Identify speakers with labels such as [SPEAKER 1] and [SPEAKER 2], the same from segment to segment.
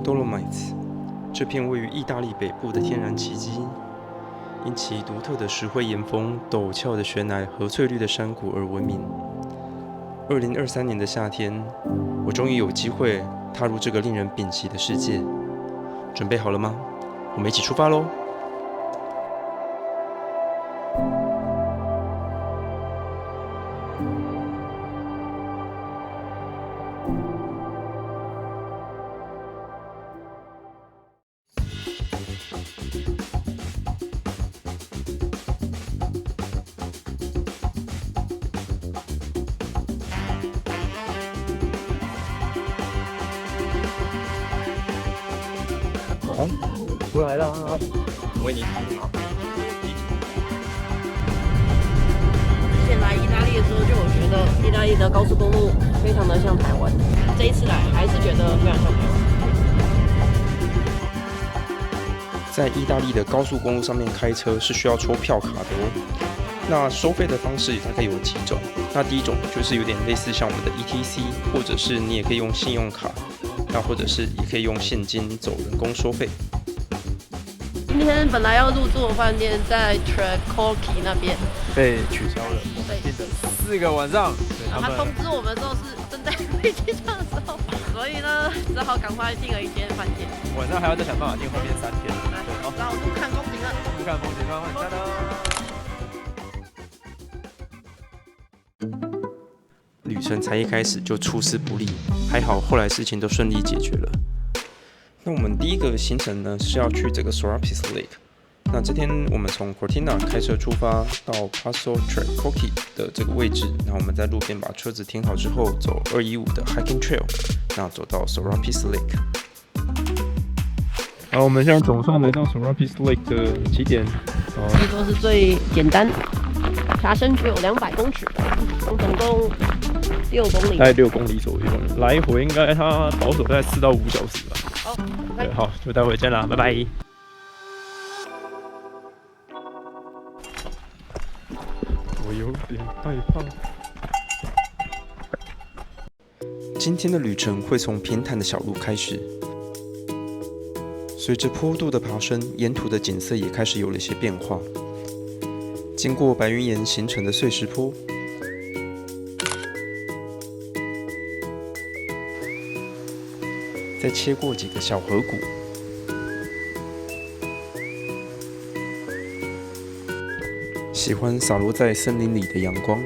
[SPEAKER 1] Dolomites， 这片位于意大利北部的天然奇迹，因其独特的石灰岩峰、陡峭的悬崖和翠绿的山谷而闻名。2023年的夏天，我终于有机会踏入这个令人屏息的世界。准备好了吗？我们一起出发喽！
[SPEAKER 2] 好，出来啦！为你好。
[SPEAKER 3] 之前来意大利的时候，就有觉得意大利的高速公路非常的像台湾。这一次来还是觉得非常像台湾。
[SPEAKER 1] 在意大利的高速公路上面开车是需要抽票卡的哦。那收费的方式大概有几种？那第一种就是有点类似像我们的 ETC， 或者是你也可以用信用卡，那或者是也可以用现金走人工收费。
[SPEAKER 3] 今天本来要入住的饭店在 Trecocchi 那边，
[SPEAKER 2] 被取消了，
[SPEAKER 3] 对，
[SPEAKER 2] 4个晚上。
[SPEAKER 3] 他通知我们的时候是正在飞机上的时候，所以呢，只好赶快订了一间饭店。
[SPEAKER 2] 晚上还要再想办法订后面3天。
[SPEAKER 3] 好，然后路看风景了，
[SPEAKER 2] 不看风景，看看哒哒。
[SPEAKER 1] 旅程才一开始就出师不利，还好后来事情都顺利解决了。那我们第一个行程呢是要去这个 Serapis Lake。那这天我们从 Cortina 开车出发到 Passo Trecocchi 的这个位置，然后我们在路边把车子停好之后，走215的 Hiking Trail， 那走到 Serapis Lake。
[SPEAKER 2] 好，我们现在总算来到 Serapis Lake 的起点。
[SPEAKER 3] 可以说是最简单，爬升只有200公尺，总共6公里，
[SPEAKER 2] 大概6公里左右，来回应该它保守在4到5小时吧。
[SPEAKER 3] 好，
[SPEAKER 2] 对，好，就待会见啦，拜拜。我有点害怕。
[SPEAKER 1] 今天的旅程会从平坦的小路开始，随着坡度的爬升，沿途的景色也开始有了一些变化。经过白云岩形成的碎石坡，再切过几个小河谷，喜欢洒落在森林里的阳光。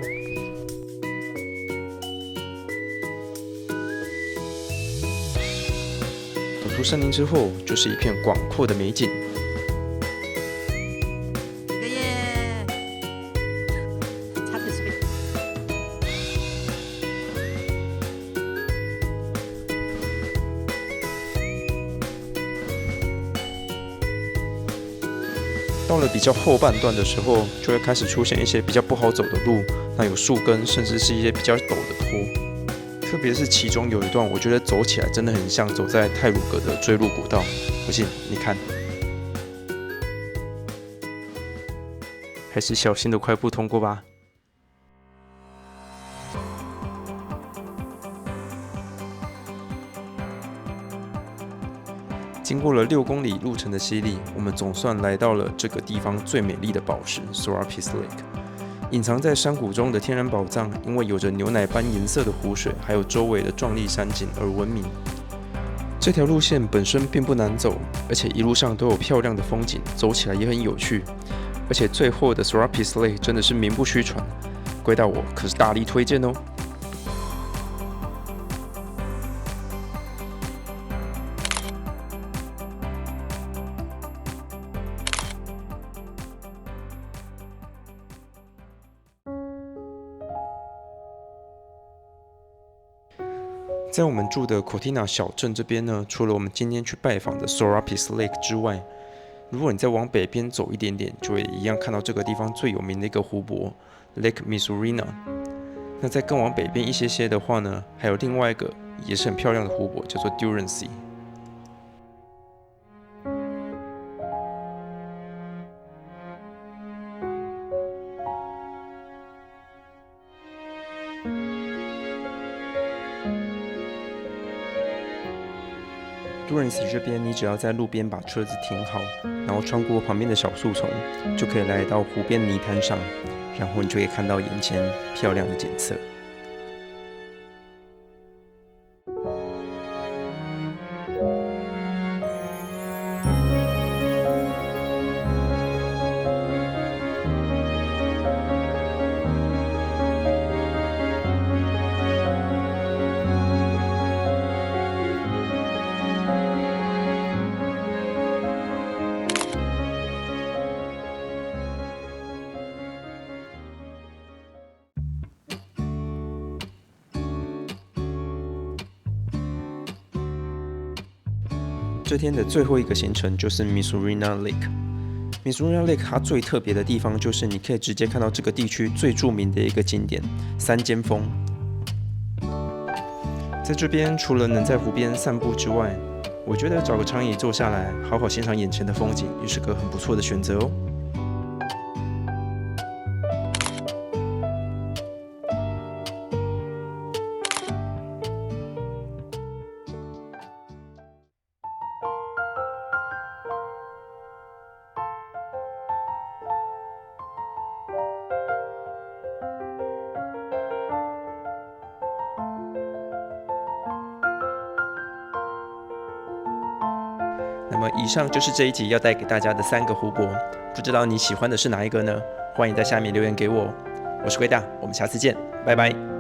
[SPEAKER 1] 走出森林之后，就是一片广阔的美景。到了比较后半段的时候，就会开始出现一些比较不好走的路，那有树根，甚至是一些比较陡的坡。特别是其中有一段，我觉得走起来真的很像走在太鲁阁的追鹿古道。不信你看，还是小心的快步通过吧。经过了6公里路程的洗礼，我们总算来到了这个地方最美丽的宝石 Serapis Lake。隐藏在山谷中的天然宝藏，因为有着牛奶般颜色的湖水，还有周围的壮丽山景而闻名。这条路线本身并不难走，而且一路上都有漂亮的风景，走起来也很有趣。而且最后的 Serapis Lake 真的是名不虚传，归到我可是大力推荐哦。在我们住的 Cortina 小镇这边呢，除了我们今天去拜访的 Serapis Lake 之外，如果你再往北边走一点点，就会一样看到这个地方最有名的一个湖泊 Lake Misurina。那再更往北边一些些的话呢，还有另外一个也是很漂亮的湖泊，叫做 Durinsea。Torrance 这边，你只要在路边把车子停好，然后穿过旁边的小树丛，就可以来到湖边泥滩上，然后你就可以看到眼前漂亮的景色。这天的最后一个行程就是 Misurina Lake。Misurina Lake 它最特别的地方就是你可以直接看到这个地区最著名的一个景点三尖峰。在这边除了能在湖边散步之外，我觉得找个长椅坐下来，好好欣赏眼前的风景，也是个很不错的选择哦。那么以上就是这一集要带给大家的3个湖泊，不知道你喜欢的是哪一个呢？欢迎在下面留言给我。我是龟大，我们下次见，拜拜。